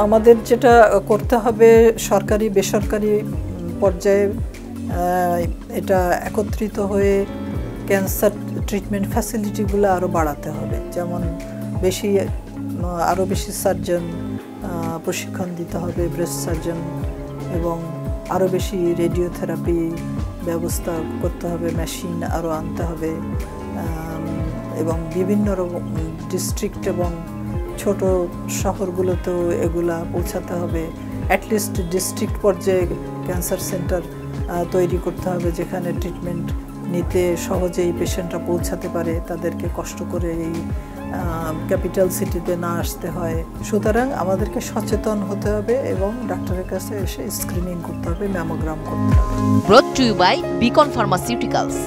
আমাদের যেটা করতে হবে সরকারি বেসরকারি পর্যায়ে এটা একত্রিত হয়ে ক্যান্সার ট্রিটমেন্ট ফ্যাসিলিটিগুলো আরও বাড়াতে হবে, যেমন আরও বেশি সার্জন প্রশিক্ষণ দিতে হবে, ব্রেস্ট সার্জন, এবং আরও বেশি রেডিওথেরাপি ব্যবস্থা করতে হবে, মেশিন আরও আনতে হবে, এবং বিভিন্ন ডিস্ট্রিক্ট এবং ছোট শহরগুলোতেও এগুলা পৌঁছাতে হবে। অ্যাটলিস্ট ডিস্ট্রিক্ট পর্যায়ে ক্যান্সার সেন্টার তৈরি করতে হবে, যেখানে ট্রিটমেন্ট নিতে সহজেই পেশেন্টরা পৌঁছাতে পারে, তাদেরকে কষ্ট করে এই ক্যাপিটাল সিটিতে না আসতে হয়। সুতরাং আমাদেরকে সচেতন হতে হবে এবং ডাক্তারের কাছে এসে স্ক্রিনিং করতে হবে, ম্যামোগ্রাম করতে হবে। Brought to you by Beacon Pharmaceuticals.